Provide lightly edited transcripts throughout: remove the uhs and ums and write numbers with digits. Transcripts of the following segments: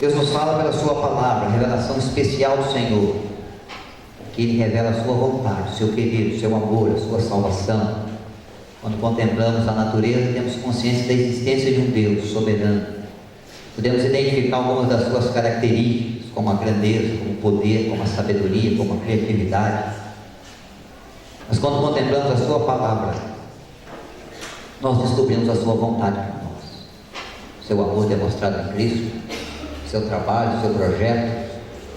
Deus nos fala pela sua palavra, revelação especial do Senhor, que Ele revela a sua vontade, o seu querer, o seu amor, a sua salvação. Quando contemplamos a natureza, temos consciência da existência de um Deus soberano. Podemos identificar algumas das suas características, como a grandeza, como o poder, como a sabedoria, como a criatividade. Mas quando contemplamos a sua palavra, nós descobrimos a sua vontade para nós. O seu amor demonstrado em Cristo, o seu trabalho, o seu projeto,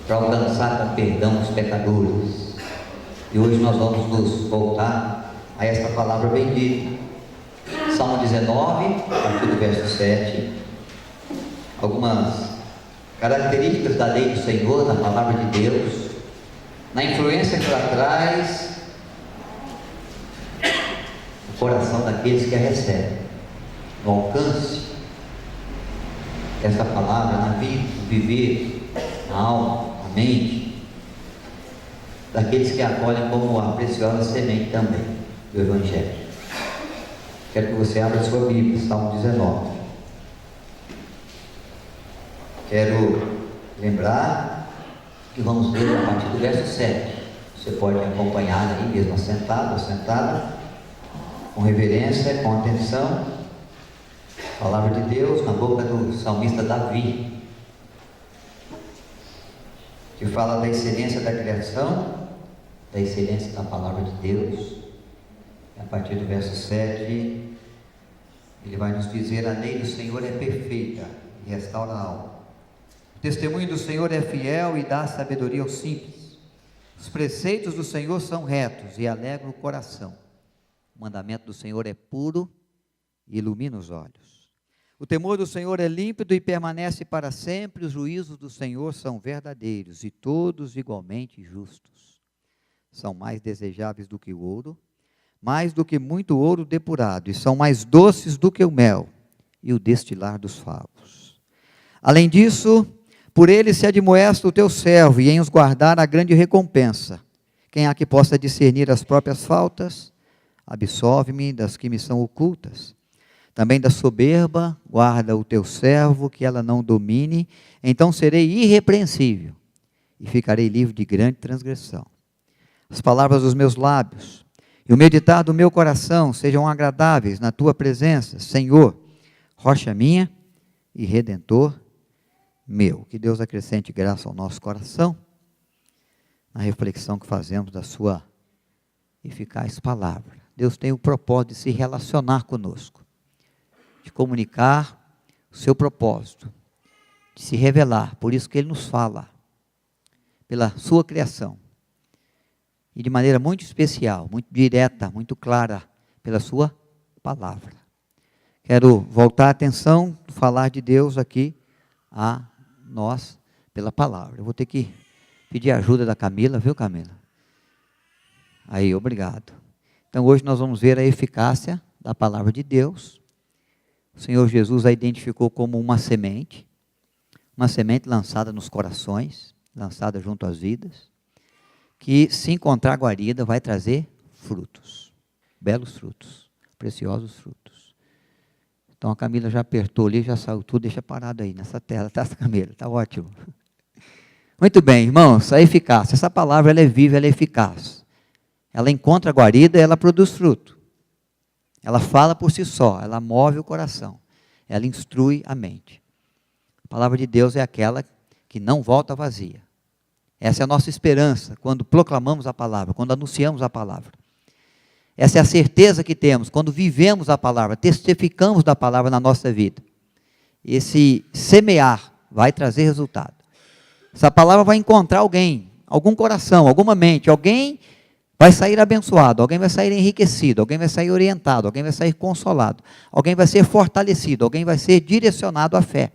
para alcançar com perdão os pecadores. E hoje nós vamos nos voltar a esta palavra bendita. Salmo 19, a partir do verso 7. Algumas características da lei do Senhor, da palavra de Deus, na influência que ela traz no coração daqueles que a recebem, no alcance dessa palavra na vida, no viver, na alma, na mente, daqueles que a acolhem como a preciosa semente também do Evangelho. Quero que você abra a sua Bíblia, Salmo 19. Quero lembrar que vamos ler a partir do verso 7. Você pode acompanhar aí mesmo assentado, assentada, com reverência, com atenção. Palavra de Deus na boca do salmista Davi, que fala da excelência da criação, da excelência da palavra de Deus. A partir do verso 7, ele vai nos dizer: a lei do Senhor é perfeita e restaura a alma. O testemunho do Senhor é fiel e dá sabedoria aos simples. Os preceitos do Senhor são retos e alegram o coração. O mandamento do Senhor é puro e ilumina os olhos. O temor do Senhor é límpido e permanece para sempre. Os juízos do Senhor são verdadeiros e todos igualmente justos. São mais desejáveis do que o ouro, mais do que muito ouro depurado, e são mais doces do que o mel e o destilar dos favos. Além disso, por ele se admoesta o teu servo, e em os guardar a grande recompensa. Quem há que possa discernir as próprias faltas? Absolve-me das que me são ocultas. Também da soberba guarda o teu servo, que ela não domine, então serei irrepreensível e ficarei livre de grande transgressão. As palavras dos meus lábios e o meditar do meu coração sejam agradáveis na tua presença, Senhor, rocha minha e redentor meu. Que Deus acrescente graça ao nosso coração, na reflexão que fazemos da sua eficaz palavra. Deus tem o propósito de se relacionar conosco, de comunicar o seu propósito, de se revelar. Por isso que Ele nos fala, pela sua criação, e de maneira muito especial, muito direta, muito clara, pela sua palavra. Quero voltar a atenção, falar de Deus aqui a nós, pela palavra. Eu vou ter que pedir a ajuda da Camila, viu, Camila? Aí, obrigado. Então hoje nós vamos ver a eficácia da palavra de Deus. O Senhor Jesus a identificou como uma semente lançada nos corações, lançada junto às vidas, que se encontrar guarida vai trazer frutos, belos frutos, preciosos frutos. Então a Camila já apertou ali, já saiu tudo, deixa parado aí nessa tela, tá, Camila? Tá ótimo. Muito bem, irmãos, a eficácia, essa palavra ela é viva, ela é eficaz. Ela encontra guarida e ela produz fruto. Ela fala por si só, ela move o coração, ela instrui a mente. A palavra de Deus é aquela que não volta vazia. Essa é a nossa esperança quando proclamamos a palavra, quando anunciamos a palavra. Essa é a certeza que temos quando vivemos a palavra, testificamos da palavra na nossa vida. Esse semear vai trazer resultado. Essa palavra vai encontrar alguém, algum coração, alguma mente, alguém vai sair abençoado, alguém vai sair enriquecido, alguém vai sair orientado, alguém vai sair consolado, alguém vai ser fortalecido, alguém vai ser direcionado à fé.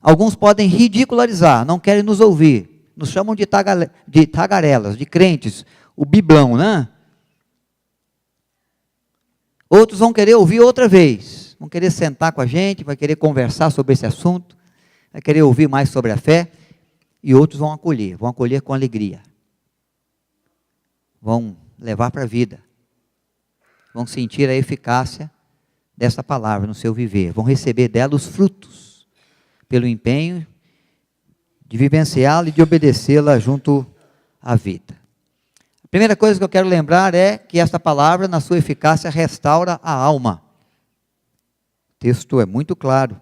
Alguns podem ridicularizar, não querem nos ouvir, nos chamam de tagarelas, de crentes, o biblão, né? Outros vão querer ouvir outra vez, vão querer sentar com a gente, vai querer conversar sobre esse assunto, vai querer ouvir mais sobre a fé, e outros vão acolher com alegria. Vão levar para a vida, vão sentir a eficácia dessa palavra no seu viver, vão receber dela os frutos, pelo empenho de vivenciá-la e de obedecê-la junto à vida. A primeira coisa que eu quero lembrar é que esta palavra, na sua eficácia, restaura a alma. O texto é muito claro.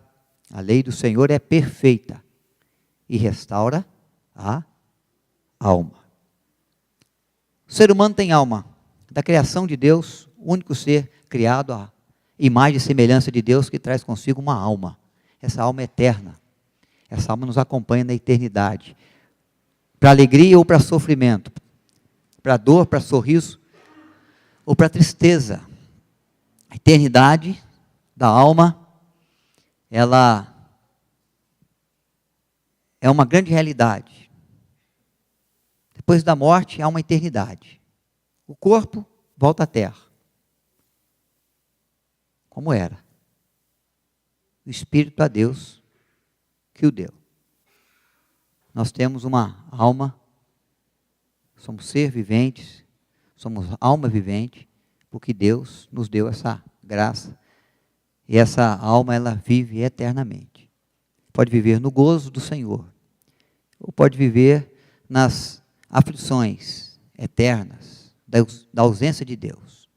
A lei do Senhor é perfeita e restaura a alma. O ser humano tem alma. Da criação de Deus, o único ser criado à imagem e semelhança de Deus que traz consigo uma alma. Essa alma é eterna. Essa alma nos acompanha na eternidade. Para alegria ou para sofrimento. Para dor, para sorriso ou para tristeza. A eternidade da alma, ela é uma grande realidade. Depois da morte, há uma eternidade. O corpo volta à terra, como era. O Espírito a Deus que o deu. Nós temos uma alma, somos ser viventes, somos alma vivente, porque Deus nos deu essa graça. E essa alma, ela vive eternamente. Pode viver no gozo do Senhor, ou pode viver nas aflições eternas, da ausência de Deus.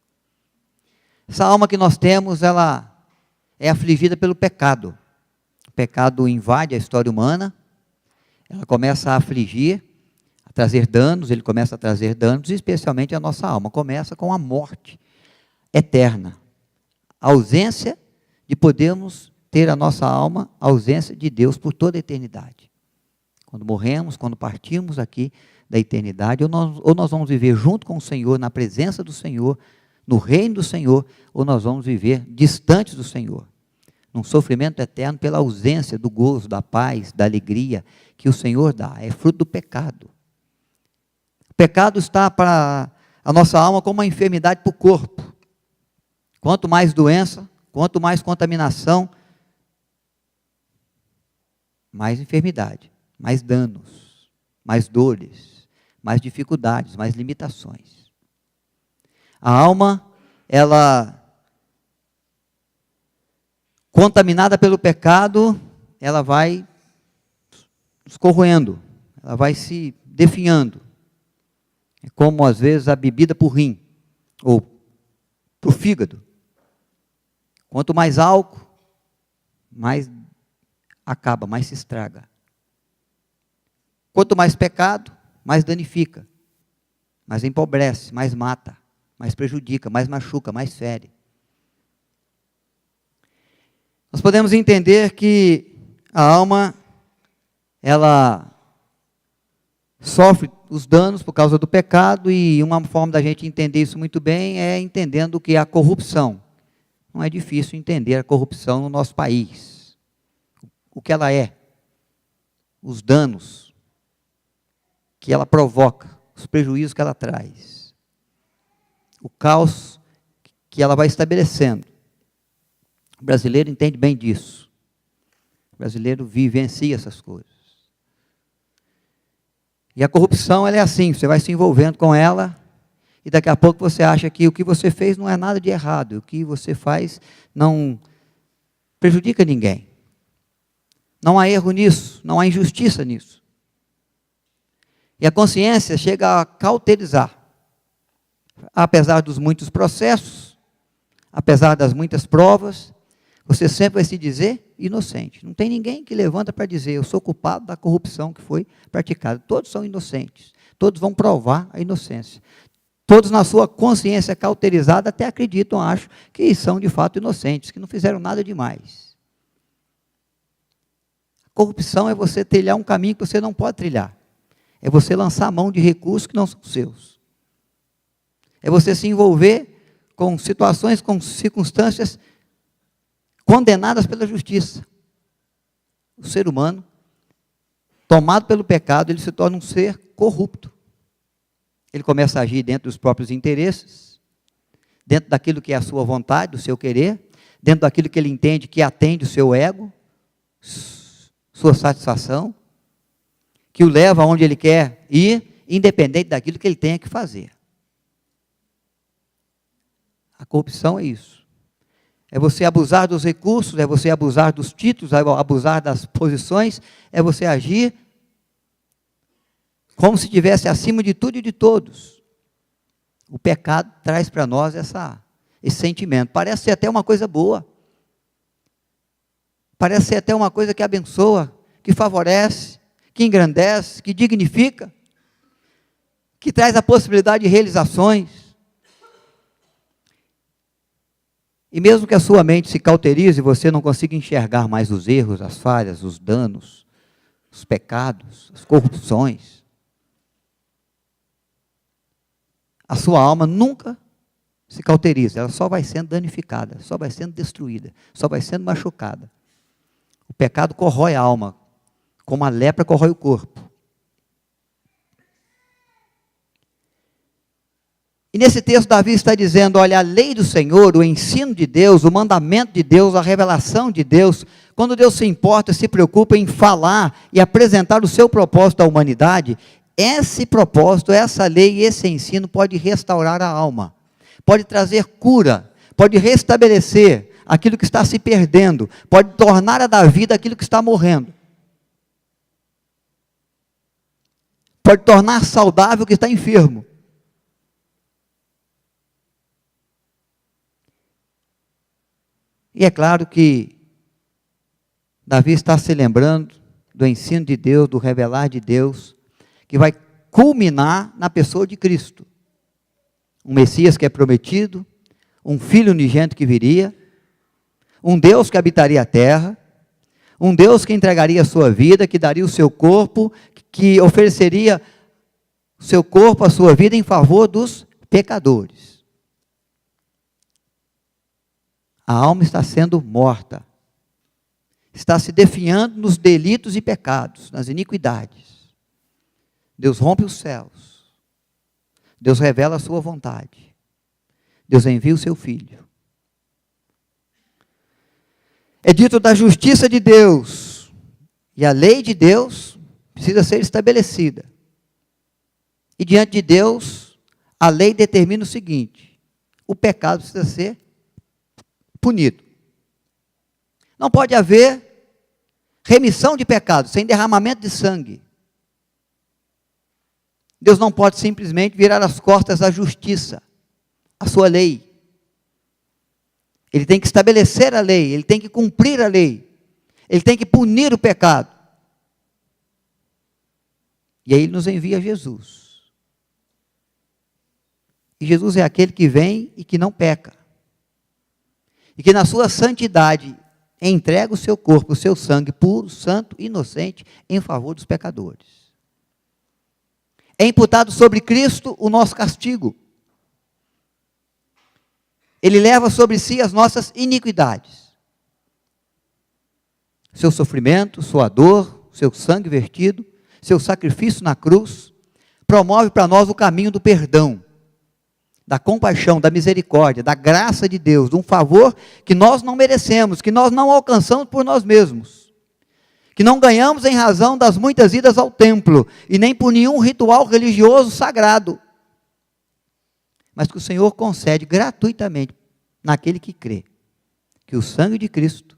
Essa alma que nós temos, ela é afligida pelo pecado. O pecado invade a história humana, ela começa a afligir, a trazer danos, ele começa a trazer danos, especialmente a nossa alma. Começa com a morte eterna. A ausência de podermos ter a nossa alma, a ausência de Deus por toda a eternidade. Quando morremos, quando partimos aqui da eternidade, ou nós vamos viver junto com o Senhor, na presença do Senhor, no reino do Senhor, ou nós vamos viver distantes do Senhor, num sofrimento eterno pela ausência do gozo, da paz, da alegria que o Senhor dá. É fruto do pecado. O pecado está para a nossa alma como uma enfermidade para o corpo. Quanto mais doença, quanto mais contaminação, mais enfermidade, mais danos, mais dores, mais dificuldades, mais limitações. A alma, ela, contaminada pelo pecado, ela vai se corroendo, ela vai se definhando. É como, às vezes, a bebida para o rim, ou para o fígado. Quanto mais álcool, mais acaba, mais se estraga. Quanto mais pecado, mais danifica, mais empobrece, mais mata, mais prejudica, mais machuca, mais fere. Nós podemos entender que a alma, ela sofre os danos por causa do pecado, e uma forma da gente entender isso muito bem é entendendo o que é a corrupção. Não é difícil entender a corrupção no nosso país. O que ela é, os danos que ela provoca, os prejuízos que ela traz, o caos que ela vai estabelecendo. O brasileiro entende bem disso. O brasileiro vivencia essas coisas. E a corrupção, ela é assim, você vai se envolvendo com ela, e daqui a pouco você acha que o que você fez não é nada de errado, o que você faz não prejudica ninguém. Não há erro nisso, não há injustiça nisso. E a consciência chega a cauterizar. Apesar dos muitos processos, apesar das muitas provas, você sempre vai se dizer inocente. Não tem ninguém que levanta para dizer, eu sou culpado da corrupção que foi praticada. Todos são inocentes. Todos vão provar a inocência. Todos na sua consciência cauterizada até acreditam, acho, que são de fato inocentes, que não fizeram nada demais. A corrupção é você trilhar um caminho que você não pode trilhar. É você lançar a mão de recursos que não são seus. É você se envolver com situações, com circunstâncias condenadas pela justiça. O ser humano, tomado pelo pecado, ele se torna um ser corrupto. Ele começa a agir dentro dos próprios interesses, dentro daquilo que é a sua vontade, do seu querer, dentro daquilo que ele entende que atende o seu ego, sua satisfação, que o leva aonde ele quer ir, independente daquilo que ele tenha que fazer. A corrupção é isso. é você abusar dos recursos, é você abusar dos títulos, é abusar das posições, é você agir como se estivesse acima de tudo e de todos. O pecado traz para nós esse sentimento. Parece ser até uma coisa boa. Parece ser até uma coisa que abençoa, que favorece, que engrandece, que dignifica, que traz a possibilidade de realizações. E mesmo que a sua mente se cauterize e você não consiga enxergar mais os erros, as falhas, os danos, os pecados, as corrupções, a sua alma nunca se cauteriza, ela só vai sendo danificada, só vai sendo destruída, só vai sendo machucada. O pecado corrói a alma, como a lepra corrói o corpo. E nesse texto Davi está dizendo, olha, a lei do Senhor, o ensino de Deus, o mandamento de Deus, a revelação de Deus, quando Deus se importa, se preocupa em falar e apresentar o seu propósito à humanidade, esse propósito, essa lei e esse ensino pode restaurar a alma, pode trazer cura, pode restabelecer aquilo que está se perdendo, pode tornar a dar vida aquilo que está morrendo, pode tornar saudável o que está enfermo. E é claro que Davi está se lembrando do ensino de Deus, do revelar de Deus, que vai culminar na pessoa de Cristo. Um Messias que é prometido, um Filho unigênito que viria, um Deus que habitaria a terra, um Deus que entregaria a sua vida, que daria o seu corpo, que ofereceria o seu corpo, a sua vida em favor dos pecadores. A alma está sendo morta, está se definhando nos delitos e pecados, nas iniquidades. Deus rompe os céus, Deus revela a sua vontade, Deus envia o seu Filho. É dito da justiça de Deus, e a lei de Deus precisa ser estabelecida. E diante de Deus, a lei determina o seguinte: o pecado precisa ser punido. Não pode haver remissão de pecado sem derramamento de sangue. Deus não pode simplesmente virar as costas à justiça, à sua lei. Ele tem que estabelecer a lei, ele tem que cumprir a lei, ele tem que punir o pecado. E aí ele nos envia Jesus. E Jesus é aquele que vem e que não peca. E que na sua santidade entrega o seu corpo, o seu sangue puro, santo, inocente, em favor dos pecadores. É imputado sobre Cristo o nosso castigo. Ele leva sobre si as nossas iniquidades. Seu sofrimento, sua dor, seu sangue vertido, seu sacrifício na cruz, promove para nós o caminho do perdão, da compaixão, da misericórdia, da graça de Deus, de um favor que nós não merecemos, que nós não alcançamos por nós mesmos, que não ganhamos em razão das muitas idas ao templo, e nem por nenhum ritual religioso sagrado, mas que o Senhor concede gratuitamente naquele que crê, que o sangue de Cristo,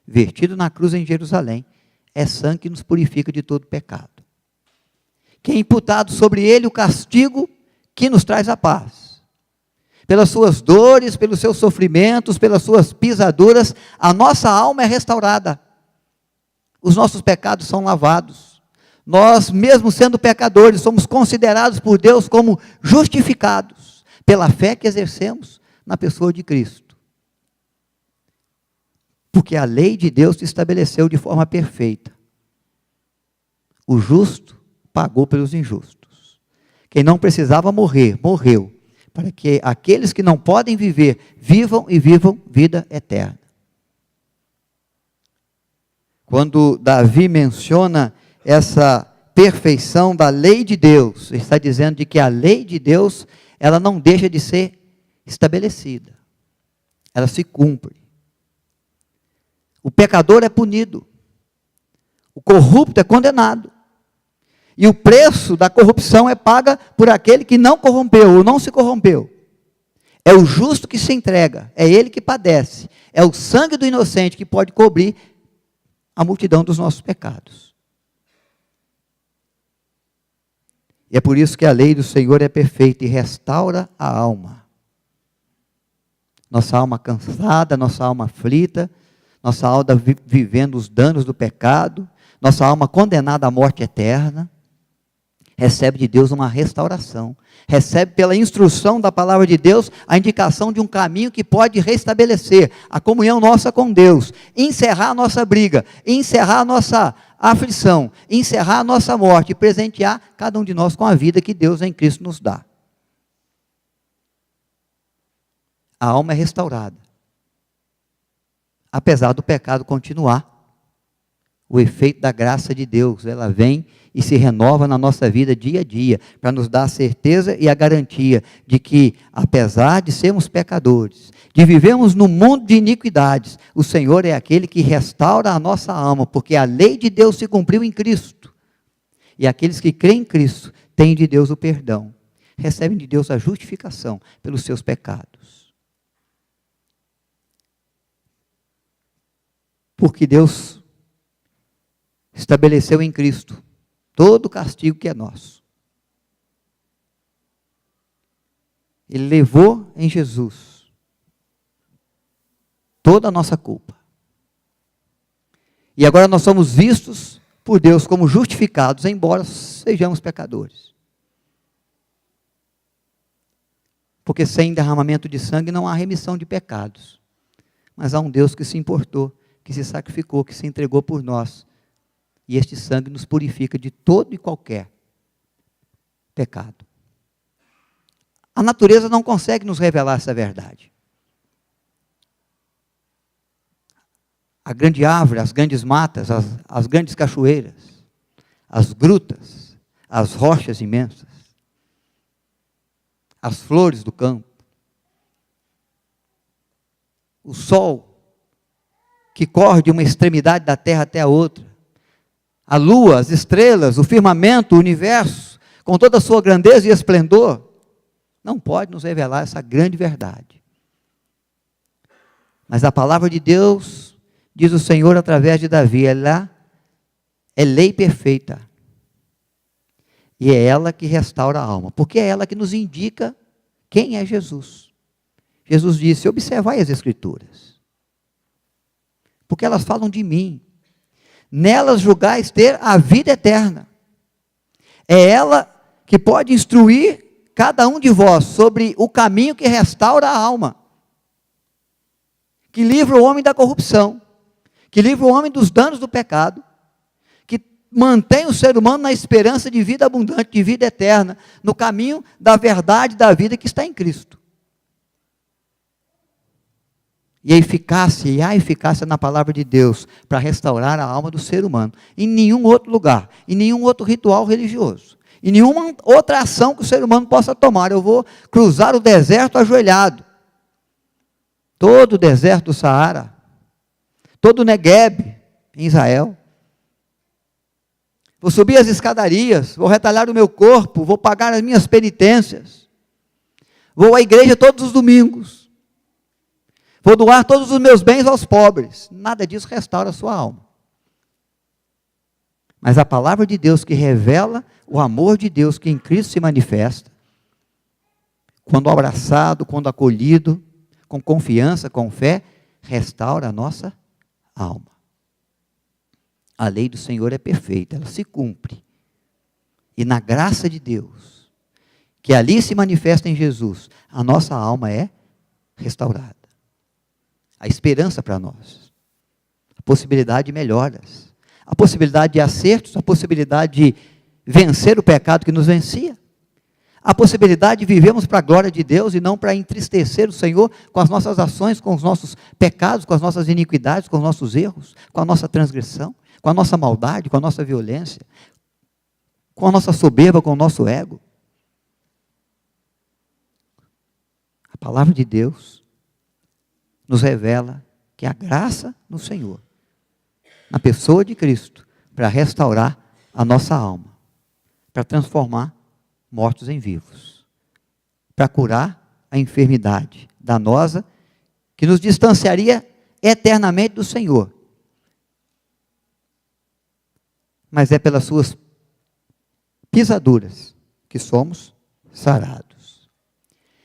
vertido na cruz em Jerusalém, é sangue que nos purifica de todo pecado, que é imputado sobre ele o castigo que nos traz a paz. Pelas suas dores, pelos seus sofrimentos, pelas suas pisaduras, a nossa alma é restaurada. Os nossos pecados são lavados. Nós, mesmo sendo pecadores, somos considerados por Deus como justificados, pela fé que exercemos na pessoa de Cristo. Porque a lei de Deus se estabeleceu de forma perfeita. O justo pagou pelos injustos. Quem não precisava morrer, morreu, para que aqueles que não podem viver, vivam e vivam vida eterna. Quando Davi menciona essa perfeição da lei de Deus, ele está dizendo de que a lei de Deus, ela não deixa de ser estabelecida, ela se cumpre. O pecador é punido, o corrupto é condenado, e o preço da corrupção é pago por aquele que não corrompeu, ou não se corrompeu. É o justo que se entrega, é ele que padece, é o sangue do inocente que pode cobrir a multidão dos nossos pecados. E é por isso que a lei do Senhor é perfeita e restaura a alma. Nossa alma cansada, nossa alma aflita, nossa alma vivendo os danos do pecado, nossa alma condenada à morte eterna, recebe de Deus uma restauração, recebe pela instrução da palavra de Deus a indicação de um caminho que pode restabelecer a comunhão nossa com Deus, encerrar a nossa briga, encerrar a nossa aflição, encerrar a nossa morte e presentear cada um de nós com a vida que Deus em Cristo nos dá. A alma é restaurada, apesar do pecado continuar. O efeito da graça de Deus, ela vem e se renova na nossa vida dia a dia, para nos dar a certeza e a garantia de que, apesar de sermos pecadores, de vivermos num mundo de iniquidades, o Senhor é aquele que restaura a nossa alma, porque a lei de Deus se cumpriu em Cristo. E aqueles que creem em Cristo têm de Deus o perdão, recebem de Deus a justificação pelos seus pecados. Porque Deus estabeleceu em Cristo todo o castigo que é nosso. Ele levou em Jesus toda a nossa culpa. E agora nós somos vistos por Deus como justificados, embora sejamos pecadores. Porque sem derramamento de sangue não há remissão de pecados. Mas há um Deus que se importou, que se sacrificou, que se entregou por nós. E este sangue nos purifica de todo e qualquer pecado. A natureza não consegue nos revelar essa verdade. A grande árvore, as grandes matas, as grandes cachoeiras, as grutas, as rochas imensas, as flores do campo, o sol que corre de uma extremidade da terra até a outra, a lua, as estrelas, o firmamento, o universo, com toda a sua grandeza e esplendor, não pode nos revelar essa grande verdade. Mas a palavra de Deus, diz o Senhor através de Davi, ela é lei perfeita. E é ela que restaura a alma, porque é ela que nos indica quem é Jesus. Jesus disse: observai as Escrituras, porque elas falam de mim. Nelas julgais ter a vida eterna. É ela que pode instruir cada um de vós sobre o caminho que restaura a alma, que livra o homem da corrupção, que livra o homem dos danos do pecado, que mantém o ser humano na esperança de vida abundante, de vida eterna, no caminho da verdade da vida que está em Cristo. E a eficácia na palavra de Deus para restaurar a alma do ser humano. Em nenhum outro lugar, em nenhum outro ritual religioso, em nenhuma outra ação que o ser humano possa tomar. Eu vou cruzar o deserto ajoelhado. Todo o deserto do Saara, todo o Negueb em Israel. Vou subir as escadarias, vou retalhar o meu corpo, vou pagar as minhas penitências. Vou à igreja todos os domingos. Vou doar todos os meus bens aos pobres. Nada disso restaura a sua alma. Mas a palavra de Deus que revela o amor de Deus que em Cristo se manifesta, quando abraçado, quando acolhido, com confiança, com fé, restaura a nossa alma. A lei do Senhor é perfeita, ela se cumpre. E na graça de Deus, que ali se manifesta em Jesus, a nossa alma é restaurada. A esperança para nós, a possibilidade de melhoras, a possibilidade de acertos, a possibilidade de vencer o pecado que nos vencia, a possibilidade de vivermos para a glória de Deus e não para entristecer o Senhor com as nossas ações, com os nossos pecados, com as nossas iniquidades, com os nossos erros, com a nossa transgressão, com a nossa maldade, com a nossa violência, com a nossa soberba, com o nosso ego. A palavra de Deus nos revela que a graça no Senhor, na pessoa de Cristo, para restaurar a nossa alma, para transformar mortos em vivos, para curar a enfermidade danosa que nos distanciaria eternamente do Senhor. Mas é pelas suas pisaduras que somos sarados.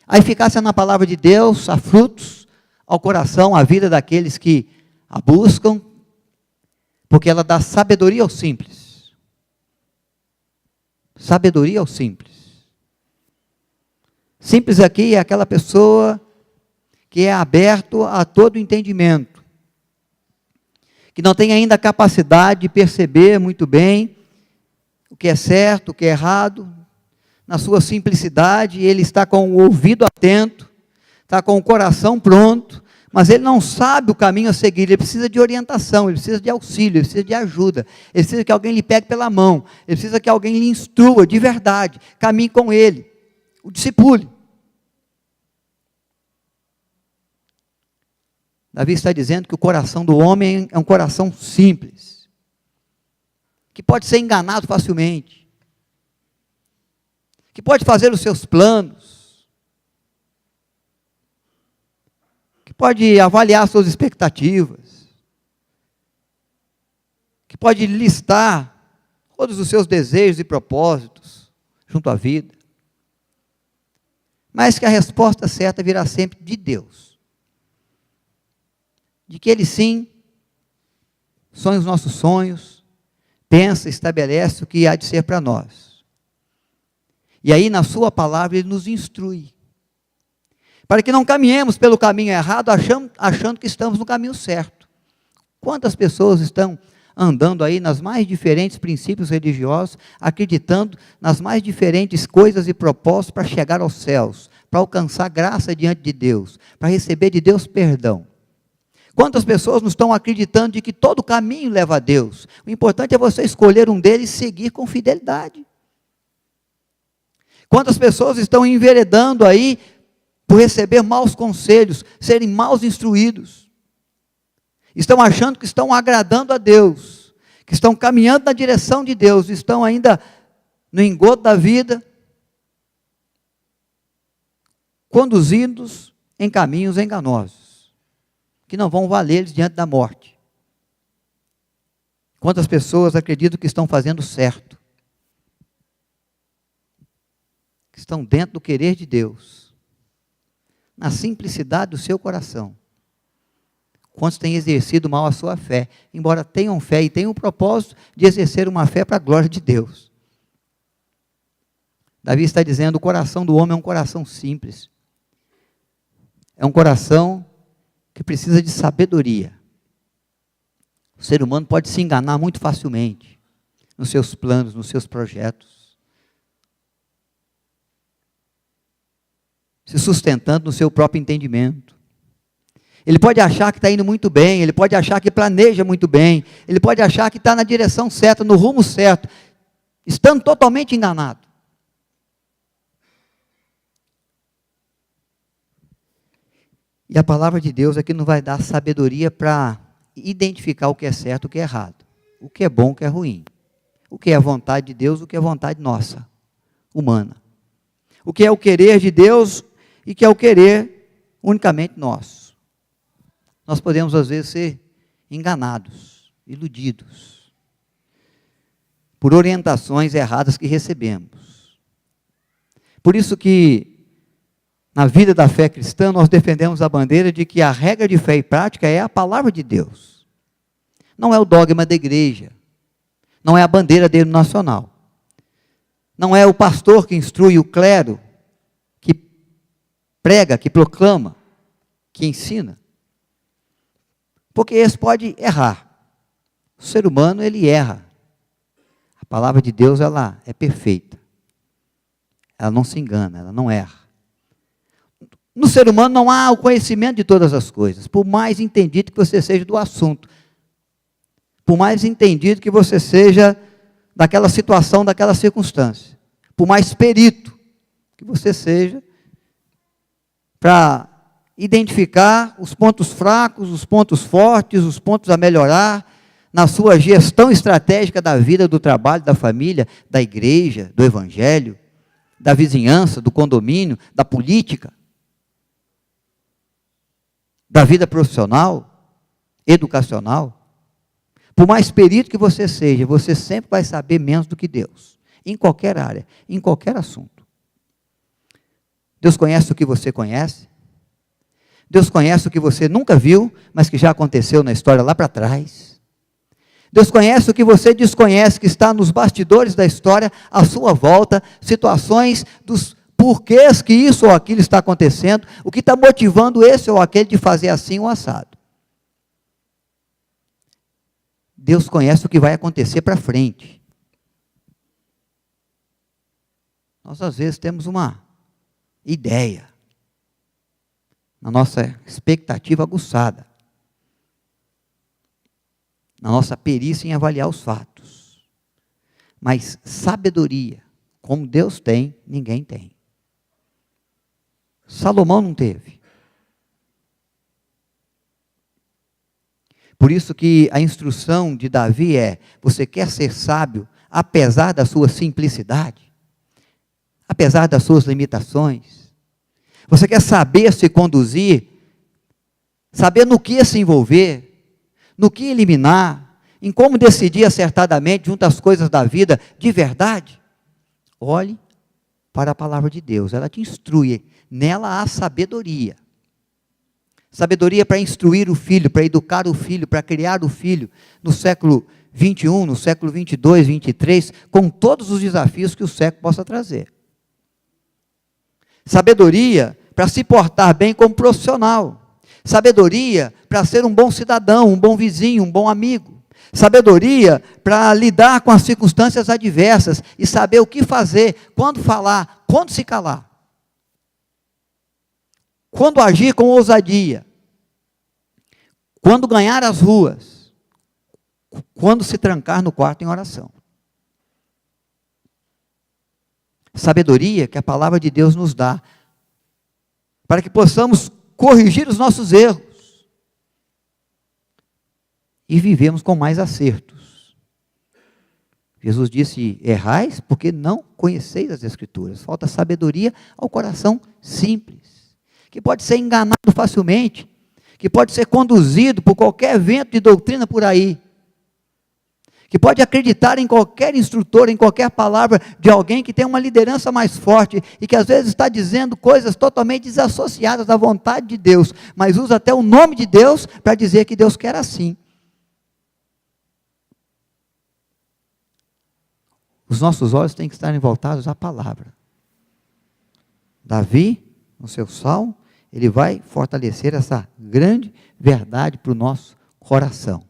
A eficácia na palavra de Deus há frutos ao coração, à vida daqueles que a buscam, porque ela dá sabedoria ao simples. Sabedoria ao simples. Simples aqui é aquela pessoa que é aberto a todo entendimento, que não tem ainda a capacidade de perceber muito bem o que é certo, o que é errado. Na sua simplicidade, ele está com o ouvido atento, está com o coração pronto, mas ele não sabe o caminho a seguir. Ele precisa de orientação, ele precisa de auxílio, ele precisa de ajuda, ele precisa que alguém lhe pegue pela mão, ele precisa que alguém lhe instrua de verdade, caminhe com ele, o discipule. Davi está dizendo que o coração do homem é um coração simples, que pode ser enganado facilmente, que pode fazer os seus planos, que pode avaliar suas expectativas, que pode listar todos os seus desejos e propósitos junto à vida, mas que a resposta certa virá sempre de Deus. De que Ele sim sonha os nossos sonhos, pensa, estabelece o que há de ser para nós. E aí na sua palavra Ele nos instrui, para que não caminhemos pelo caminho errado, achando que estamos no caminho certo. Quantas pessoas estão andando aí nas mais diferentes princípios religiosos, acreditando nas mais diferentes coisas e propósitos para chegar aos céus, para alcançar graça diante de Deus, para receber de Deus perdão. Quantas pessoas não estão acreditando de que todo caminho leva a Deus? O importante é você escolher um deles e seguir com fidelidade. Quantas pessoas estão enveredando aí por receber maus conselhos, serem mal instruídos? Estão achando que estão agradando a Deus, que estão caminhando na direção de Deus, estão ainda no engodo da vida, conduzidos em caminhos enganosos, que não vão valer-lhes diante da morte. Quantas pessoas acreditam que estão fazendo certo, que estão dentro do querer de Deus, na simplicidade do seu coração. Quantos têm exercido mal a sua fé, embora tenham fé e tenham o propósito de exercer uma fé para a glória de Deus. Davi está dizendo, o coração do homem é um coração simples, é um coração que precisa de sabedoria. O ser humano pode se enganar muito facilmente nos seus planos, nos seus projetos, se sustentando no seu próprio entendimento. Ele pode achar que está indo muito bem, ele pode achar que planeja muito bem, ele pode achar que está na direção certa, no rumo certo, estando totalmente enganado. E a palavra de Deus é que nos vai dar sabedoria para identificar o que é certo e o que é errado, o que é bom e o que é ruim, o que é a vontade de Deus, o que é a vontade nossa, humana, o que é o querer de Deus e o que é o querer unicamente nosso. Nós podemos às vezes ser enganados, iludidos, por orientações erradas que recebemos. Por isso que na vida da fé cristã, nós defendemos a bandeira de que a regra de fé e prática é a palavra de Deus. Não é o dogma da igreja. Não é a bandeira denominacional. Não é o pastor que instrui o clero, que prega, que proclama, que ensina. Porque esse pode errar. O ser humano, ele erra. A palavra de Deus, ela é perfeita. Ela não se engana, ela não erra. No ser humano não há o conhecimento de todas as coisas, por mais entendido que você seja do assunto, por mais entendido que você seja daquela situação, daquela circunstância, por mais perito que você seja, para identificar os pontos fracos, os pontos fortes, os pontos a melhorar, na sua gestão estratégica da vida, do trabalho, da família, da igreja, do evangelho, da vizinhança, do condomínio, da política. da vida profissional, educacional, por mais perito que você seja, você sempre vai saber menos do que Deus, em qualquer área, em qualquer assunto. Deus conhece o que você conhece, Deus conhece o que você nunca viu, mas que já aconteceu na história lá para trás. Deus conhece o que você desconhece, que está nos bastidores da história, à sua volta, situações dos porquês que isso ou aquilo está acontecendo, o que está motivando esse ou aquele de fazer assim ou assado. Deus conhece o que vai acontecer para frente. Nós às vezes temos uma ideia, na nossa expectativa aguçada, na nossa perícia em avaliar os fatos. Mas sabedoria, como Deus tem, ninguém tem. Salomão não teve. Por isso que a instrução de Davi é: você quer ser sábio, apesar da sua simplicidade, apesar das suas limitações? Você quer saber se conduzir, saber no que se envolver, no que eliminar, em como decidir acertadamente junto às coisas da vida de verdade? Olhe para a palavra de Deus, ela te instrui, nela há sabedoria. Sabedoria para instruir o filho, para educar o filho, para criar o filho, no século 21, no século 22, 23, com todos os desafios que o século possa trazer. Sabedoria para se portar bem como profissional. Sabedoria para ser um bom cidadão, um bom vizinho, um bom amigo. Sabedoria para lidar com as circunstâncias adversas e saber o que fazer, quando falar, quando se calar. Quando agir com ousadia. Quando ganhar as ruas. Quando se trancar no quarto em oração. Sabedoria que a palavra de Deus nos dá, para que possamos corrigir os nossos erros e vivemos com mais acertos. Jesus disse: errais porque não conheceis as Escrituras. Falta sabedoria ao coração simples, que pode ser enganado facilmente, que pode ser conduzido por qualquer vento de doutrina por aí, que pode acreditar em qualquer instrutor, em qualquer palavra de alguém que tem uma liderança mais forte e que às vezes está dizendo coisas totalmente desassociadas da vontade de Deus, mas usa até o nome de Deus para dizer que Deus quer assim. Os nossos olhos têm que estar voltados à palavra. Davi, no seu salmo, ele vai fortalecer essa grande verdade para o nosso coração.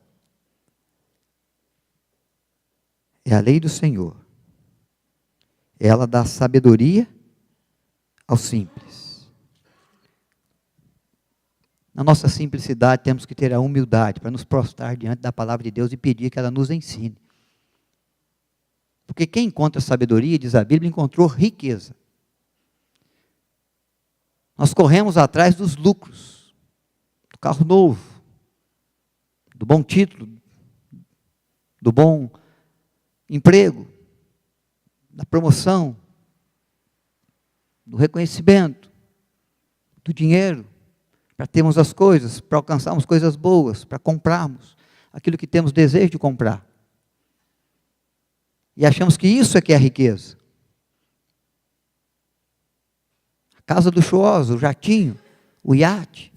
É a lei do Senhor. Ela dá sabedoria ao simples. Na nossa simplicidade temos que ter a humildade para nos prostrar diante da palavra de Deus e pedir que ela nos ensine. Porque quem encontra sabedoria, diz a Bíblia, encontrou riqueza. Nós corremos atrás dos lucros, do carro novo, do bom título, do bom emprego, da promoção, do reconhecimento, do dinheiro, para termos as coisas, para alcançarmos coisas boas, para comprarmos aquilo que temos desejo de comprar. E achamos que isso é que é a riqueza. A casa luxuosa, o jatinho, o iate.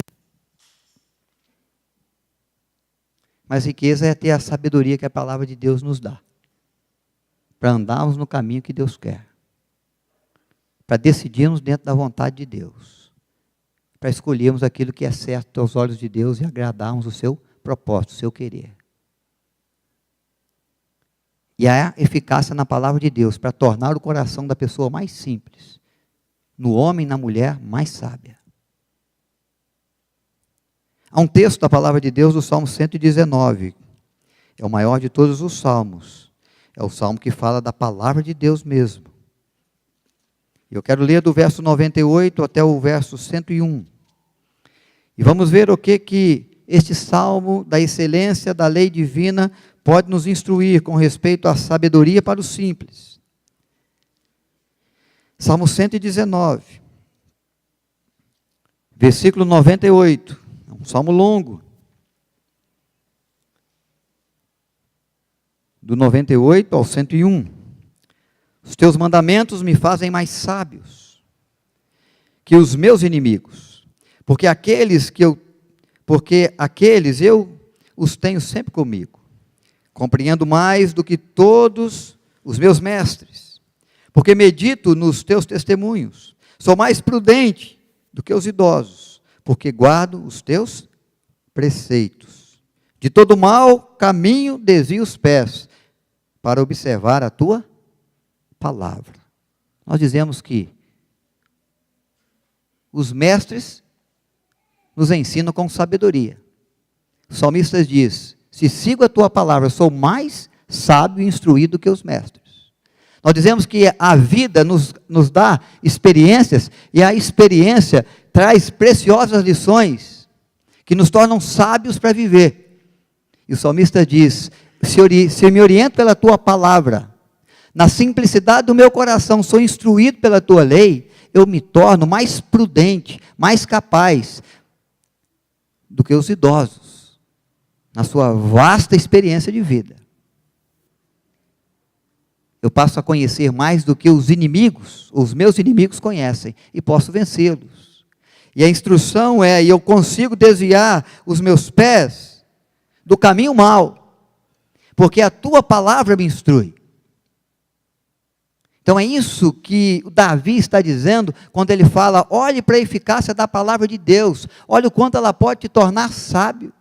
Mas riqueza é ter a sabedoria que a palavra de Deus nos dá, para andarmos no caminho que Deus quer, para decidirmos dentro da vontade de Deus, para escolhermos aquilo que é certo aos olhos de Deus e agradarmos o seu propósito, o seu querer. E a eficácia na palavra de Deus para tornar o coração da pessoa mais simples, no homem e na mulher mais sábia. Há um texto da palavra de Deus do Salmo 119, é o maior de todos os salmos, é o salmo que fala da palavra de Deus mesmo. Eu quero ler do verso 98 até o verso 101, e vamos ver o que este salmo da excelência da lei divina pode nos instruir com respeito à sabedoria para os simples. Salmo 119, versículo 98, é um um salmo longo, do 98 ao 101. Os teus mandamentos me fazem mais sábios que os meus inimigos, porque aqueles eu os tenho sempre comigo. Compreendo mais do que todos os meus mestres, porque medito nos teus testemunhos. Sou mais prudente do que os idosos, porque guardo os teus preceitos. De todo mal caminho desvio os pés, para observar a tua palavra. Nós dizemos que os mestres nos ensinam com sabedoria. O salmista diz: se sigo a tua palavra, sou mais sábio e instruído que os mestres. Nós dizemos que a vida nos dá experiências, e a experiência traz preciosas lições, que nos tornam sábios para viver. E o salmista diz: se me oriento pela tua palavra, na simplicidade do meu coração, sou instruído pela tua lei, eu me torno mais prudente, mais capaz do que os idosos, na sua vasta experiência de vida. Eu passo a conhecer mais do que os meus inimigos conhecem, e posso vencê-los. E a instrução e eu consigo desviar os meus pés do caminho mau, porque a tua palavra me instrui. Então é isso que o Davi está dizendo, quando ele fala: olhe para a eficácia da palavra de Deus, olhe o quanto ela pode te tornar sábio.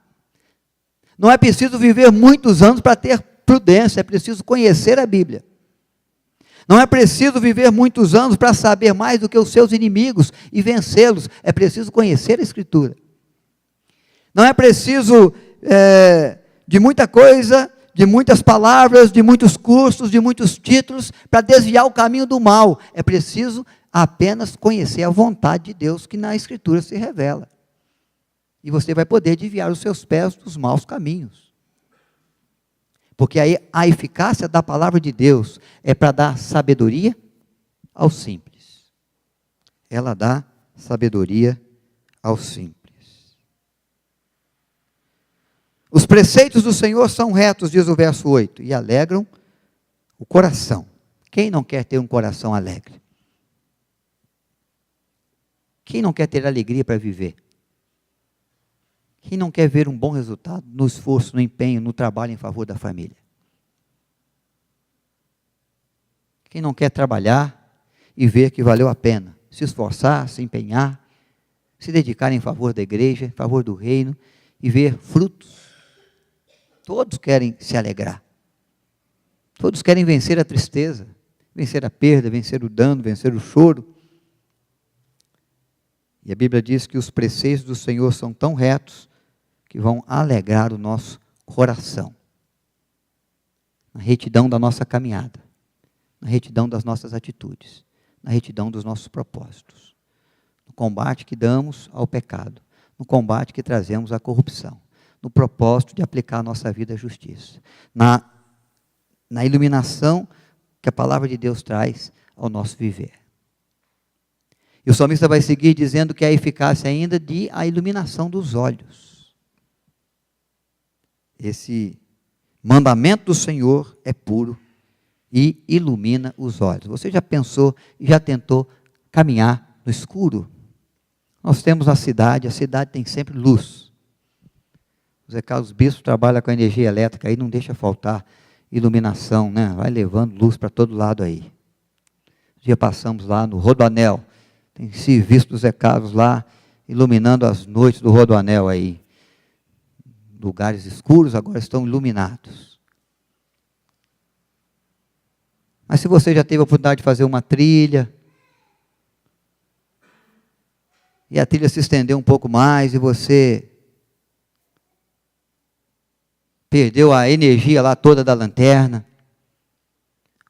Não é preciso viver muitos anos para ter prudência, é preciso conhecer a Bíblia. Não é preciso viver muitos anos para saber mais do que os seus inimigos e vencê-los, é preciso conhecer a Escritura. Não é preciso de muita coisa, de muitas palavras, de muitos cursos, de muitos títulos, para desviar o caminho do mal. É preciso apenas conhecer a vontade de Deus, que na Escritura se revela. E você vai poder desviar os seus pés dos maus caminhos. Porque aí a eficácia da palavra de Deus é para dar sabedoria ao simples. Ela dá sabedoria ao simples. Os preceitos do Senhor são retos, diz o verso 8, e alegram o coração. Quem não quer ter um coração alegre? Quem não quer ter alegria para viver? Quem não quer ver um bom resultado no esforço, no empenho, no trabalho em favor da família? Quem não quer trabalhar e ver que valeu a pena se esforçar, se empenhar, se dedicar em favor da igreja, em favor do reino e ver frutos? Todos querem se alegrar. Todos querem vencer a tristeza, vencer a perda, vencer o dano, vencer o choro. E a Bíblia diz que os preceitos do Senhor são tão retos que vão alegrar o nosso coração, na retidão da nossa caminhada, na retidão das nossas atitudes, na retidão dos nossos propósitos, no combate que damos ao pecado, no combate que trazemos à corrupção, no propósito de aplicar a nossa vida à justiça, na iluminação que a palavra de Deus traz ao nosso viver. E o salmista vai seguir dizendo que a eficácia ainda de a iluminação dos olhos. Esse mandamento do Senhor é puro e ilumina os olhos. Você já pensou e já tentou caminhar no escuro? Nós temos a cidade tem sempre luz. O Zé Carlos Bispo trabalha com a energia elétrica, aí não deixa faltar iluminação, né? Vai levando luz para todo lado aí. Um dia passamos lá no Rodoanel, tem se visto o Zé Carlos lá, iluminando as noites do Rodoanel aí. Lugares escuros agora estão iluminados. Mas se você já teve a oportunidade de fazer uma trilha, e a trilha se estendeu um pouco mais, e você perdeu a energia lá toda da lanterna,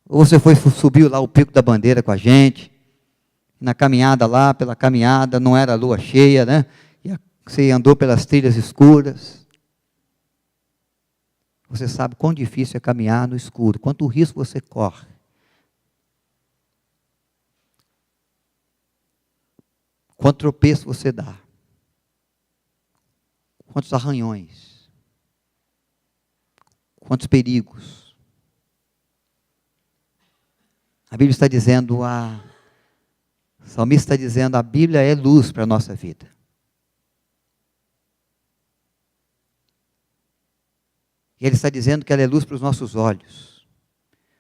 ou você subiu lá o Pico da Bandeira com a gente, na caminhada lá, pela caminhada, não era lua cheia, né? E você andou pelas trilhas escuras. Você sabe quão difícil é caminhar no escuro, quanto risco você corre. Quanto tropeço você dá. quantos arranhões, quantos perigos. A Bíblia está dizendo, o salmista está dizendo, a Bíblia é luz para a nossa vida. E ele está dizendo que ela é luz para os nossos olhos.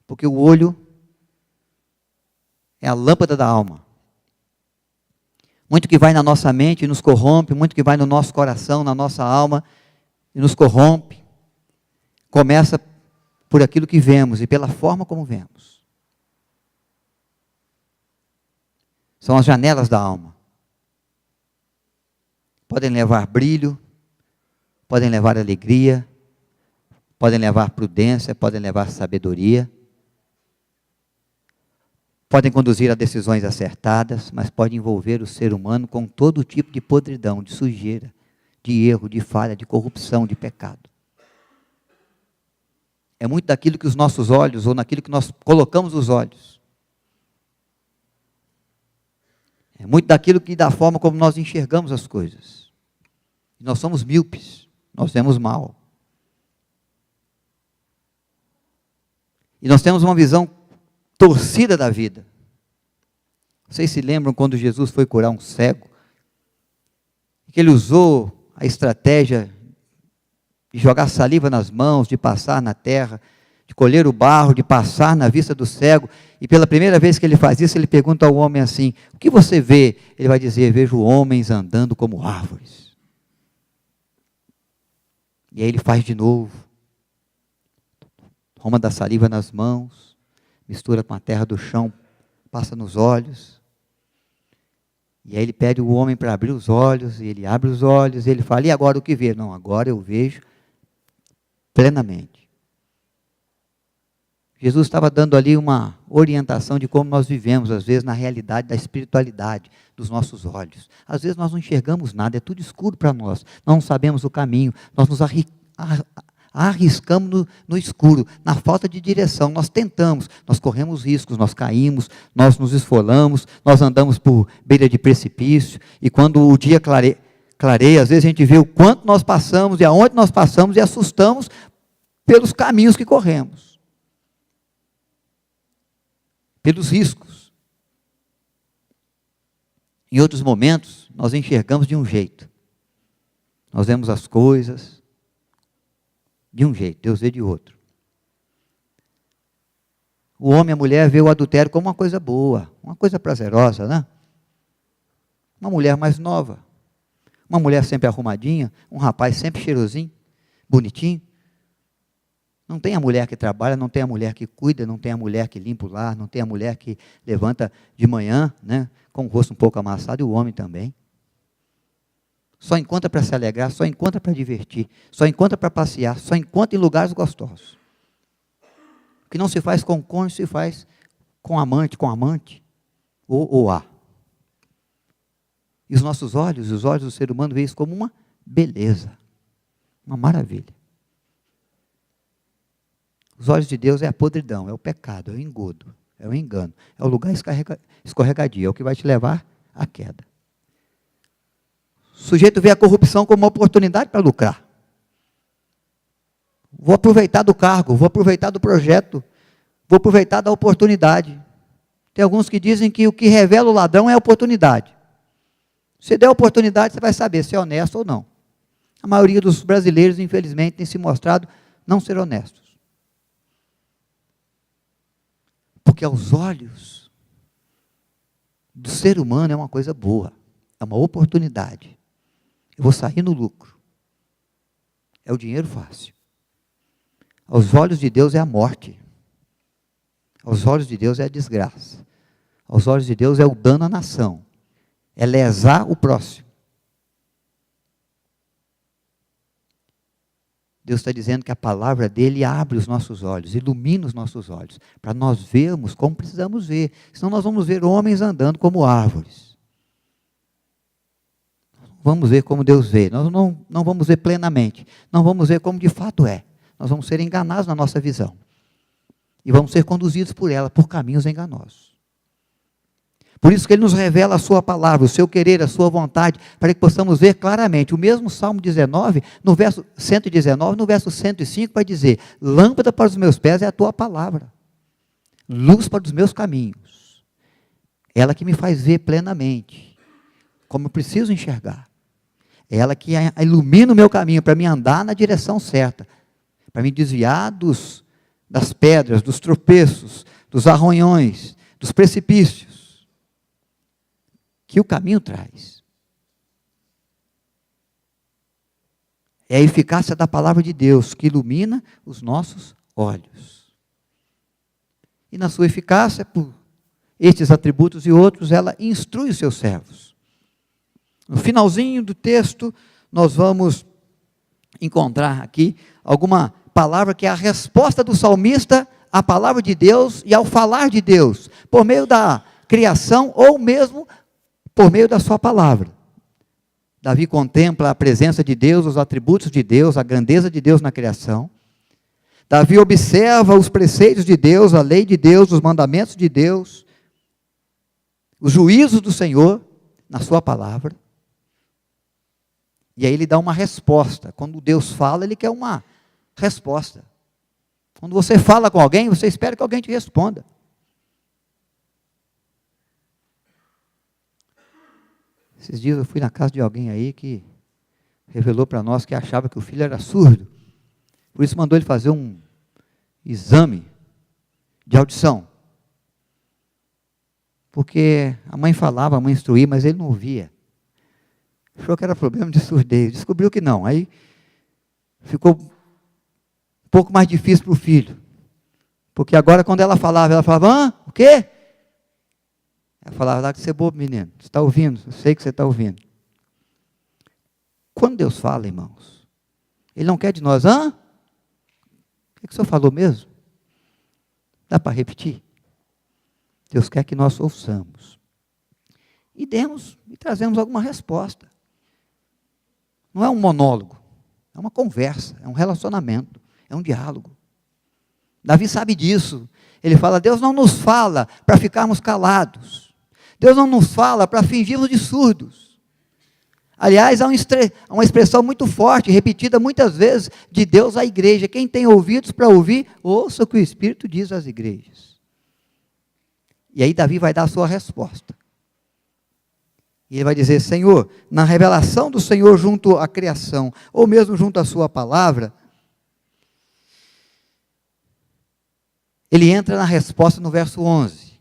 Porque o olho é a lâmpada da alma. Muito que vai na nossa mente e nos corrompe, muito que vai no nosso coração, na nossa alma e nos corrompe, começa por aquilo que vemos e pela forma como vemos. São as janelas da alma. Podem levar brilho, podem levar alegria, podem levar prudência, podem levar sabedoria, podem conduzir a decisões acertadas, mas podem envolver o ser humano com todo tipo de podridão, de sujeira, de erro, de falha, de corrupção, de pecado. É muito daquilo que os nossos olhos, ou naquilo que nós colocamos os olhos. É muito daquilo que, da forma como nós enxergamos as coisas. Nós somos míopes, nós vemos mal. E nós temos uma visão torcida da vida. Vocês se lembram quando Jesus foi curar um cego? Que ele usou a estratégia de jogar saliva nas mãos, de passar na terra, de colher o barro, de passar na vista do cego. E pela primeira vez que ele faz isso, ele pergunta ao homem assim, o que você vê? Ele vai dizer, vejo homens andando como árvores. E aí ele faz de novo. Toma da saliva nas mãos, mistura com a terra do chão, passa nos olhos. E aí ele pede o homem para abrir os olhos, e ele abre os olhos, e ele fala, e agora o que vê? Não, agora eu vejo plenamente. Jesus estava dando ali uma orientação de como nós vivemos, às vezes, na realidade da espiritualidade dos nossos olhos. Às vezes nós não enxergamos nada, é tudo escuro para nós, nós não sabemos o caminho, nós nos arriscamos no escuro, na falta de direção, nós tentamos, nós corremos riscos, nós caímos, nós nos esfolamos, nós andamos por beira de precipício, e quando o dia clareia, às vezes a gente vê o quanto nós passamos, e aonde nós passamos, e assustamos pelos caminhos que corremos, pelos riscos. Em outros momentos, nós enxergamos de um jeito, nós vemos as coisas de um jeito, Deus vê de outro. O homem e a mulher vê o adultério como uma coisa boa, uma coisa prazerosa, né? Uma mulher mais nova, uma mulher sempre arrumadinha, um rapaz sempre cheirosinho, bonitinho. Não tem a mulher que trabalha, não tem a mulher que cuida, não tem a mulher que limpa o lar, não tem a mulher que levanta de manhã, né, com o rosto um pouco amassado, e o homem também. Só encontra para se alegrar, só encontra para divertir, só encontra para passear, só encontra em lugares gostosos. O que não se faz com o cônjuge, se faz com amante, ou a. E os nossos olhos, os olhos do ser humano, veem isso como uma beleza, uma maravilha. Os olhos de Deus é a podridão, é o pecado, é o engodo, é o engano, é o lugar escorregadio, é o que vai te levar à queda. O sujeito vê a corrupção como uma oportunidade para lucrar. Vou aproveitar do cargo, vou aproveitar do projeto, vou aproveitar da oportunidade. Tem alguns que dizem que o que revela o ladrão é a oportunidade. Se der oportunidade, você vai saber se é honesto ou não. A maioria dos brasileiros, infelizmente, tem se mostrado não ser honestos. Porque aos olhos do ser humano é uma coisa boa, é uma oportunidade. Eu vou sair no lucro. É o dinheiro fácil. Aos olhos de Deus é a morte. Aos olhos de Deus é a desgraça. Aos olhos de Deus é o dano à nação. É lesar o próximo. Deus está dizendo que a palavra dele abre os nossos olhos, ilumina os nossos olhos, para nós vermos como precisamos ver. Senão nós vamos ver homens andando como árvores. Vamos ver como Deus vê, nós não vamos ver plenamente, não vamos ver como de fato é, nós vamos ser enganados na nossa visão, e vamos ser conduzidos por ela, por caminhos enganosos. Por isso que Ele nos revela a sua palavra, o seu querer, a sua vontade, para que possamos ver claramente. O mesmo Salmo 19, no verso 119, no verso 105, vai dizer: lâmpada para os meus pés é a tua palavra, luz para os meus caminhos. Ela que me faz ver plenamente, como eu preciso enxergar. É ela que ilumina o meu caminho, para me andar na direção certa, para me desviar das pedras, dos tropeços, dos arranhões, dos precipícios que o caminho traz. É a eficácia da palavra de Deus que ilumina os nossos olhos. E na sua eficácia, por estes atributos e outros, ela instrui os seus servos. No finalzinho do texto, nós vamos encontrar aqui alguma palavra que é a resposta do salmista à palavra de Deus e ao falar de Deus, por meio da criação ou mesmo por meio da sua palavra. Davi contempla a presença de Deus, os atributos de Deus, a grandeza de Deus na criação. Davi observa os preceitos de Deus, a lei de Deus, os mandamentos de Deus, os juízos do Senhor na sua palavra. E aí ele dá uma resposta. Quando Deus fala, Ele quer uma resposta. Quando você fala com alguém, você espera que alguém te responda. Esses dias eu fui na casa de alguém aí que revelou para nós que achava que o filho era surdo. Por isso mandou ele fazer um exame de audição. Porque a mãe falava, a mãe instruía, mas ele não ouvia. Achou que era problema de surdez. Descobriu que não. Aí ficou um pouco mais difícil para o filho. Porque agora quando ela falava, hã? O quê? Ela falava: lá que você é bobo, menino. Você está ouvindo? Eu sei que você está ouvindo. Quando Deus fala, irmãos, Ele não quer de nós: hã? O que o senhor falou mesmo? Dá para repetir? Deus quer que nós ouçamos. E demos, e trazemos alguma resposta. Não é um monólogo. É uma conversa, é um relacionamento, é um diálogo. Davi sabe disso. Ele fala: Deus não nos fala para ficarmos calados. Deus não nos fala para fingirmos de surdos. Aliás, há uma expressão muito forte, repetida muitas vezes, de Deus à igreja: quem tem ouvidos para ouvir, ouça o que o Espírito diz às igrejas. E aí Davi vai dar a sua resposta. E ele vai dizer: Senhor, na revelação do Senhor junto à criação, ou mesmo junto à sua palavra, ele entra na resposta no verso 11.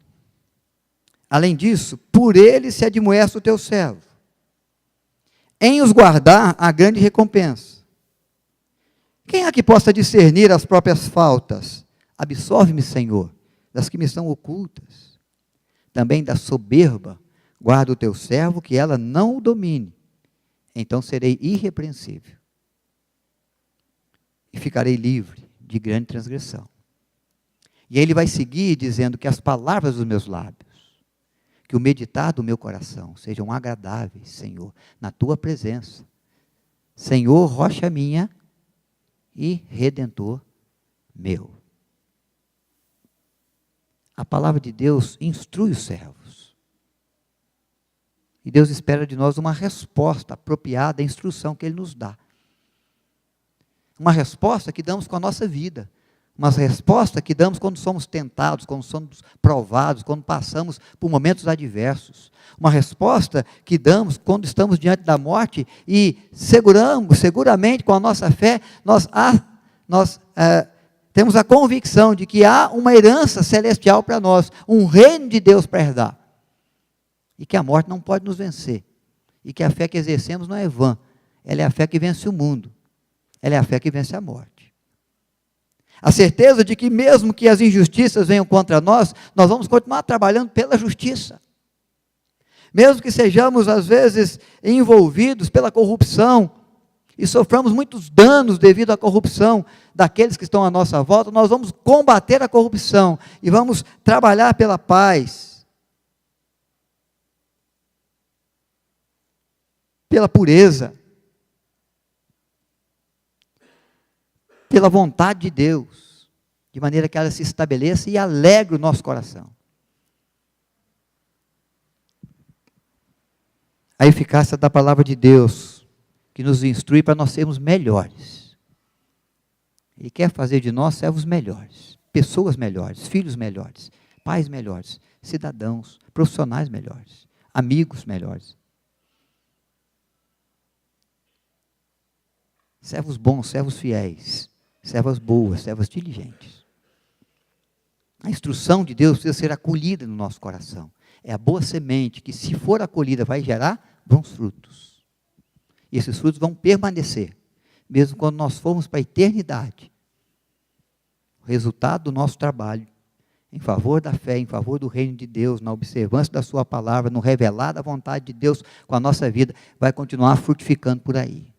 Além disso, por ele se admoesta o teu servo, em os guardar a grande recompensa. Quem é que possa discernir as próprias faltas? Absolve-me, Senhor, das que me são ocultas. Também da soberba, guarda o teu servo, que ela não o domine. Então serei irrepreensível. E ficarei livre de grande transgressão. E aí ele vai seguir dizendo que as palavras dos meus lábios, que o meditar do meu coração sejam agradáveis, Senhor, na tua presença. Senhor, rocha minha e redentor meu. A palavra de Deus instrui os servos. E Deus espera de nós uma resposta apropriada à instrução que Ele nos dá. Uma resposta que damos com a nossa vida. Uma resposta que damos quando somos tentados, quando somos provados, quando passamos por momentos adversos. Uma resposta que damos quando estamos diante da morte e seguramente com a nossa fé, nós temos a convicção de que há uma herança celestial para nós, um reino de Deus para herdar. E que a morte não pode nos vencer. E que a fé que exercemos não é vã. Ela é a fé que vence o mundo. Ela é a fé que vence a morte. A certeza de que mesmo que as injustiças venham contra nós, nós vamos continuar trabalhando pela justiça. Mesmo que sejamos, às vezes, envolvidos pela corrupção, e soframos muitos danos devido à corrupção daqueles que estão à nossa volta, nós vamos combater a corrupção, e vamos trabalhar pela paz, pela pureza, pela vontade de Deus, de maneira que ela se estabeleça e alegre o nosso coração. a eficácia da palavra de Deus, que nos instrui para nós sermos melhores. Ele quer fazer de nós servos melhores, pessoas melhores, filhos melhores, pais melhores, cidadãos, profissionais melhores, amigos melhores. Servos bons, servos fiéis, servas boas, servas diligentes. A instrução de Deus precisa ser acolhida no nosso coração. É a boa semente que, se for acolhida, vai gerar bons frutos. E esses frutos vão permanecer, mesmo quando nós formos para a eternidade. O resultado do nosso trabalho, em favor da fé, em favor do reino de Deus, na observância da sua palavra, no revelar da vontade de Deus com a nossa vida, vai continuar frutificando por aí.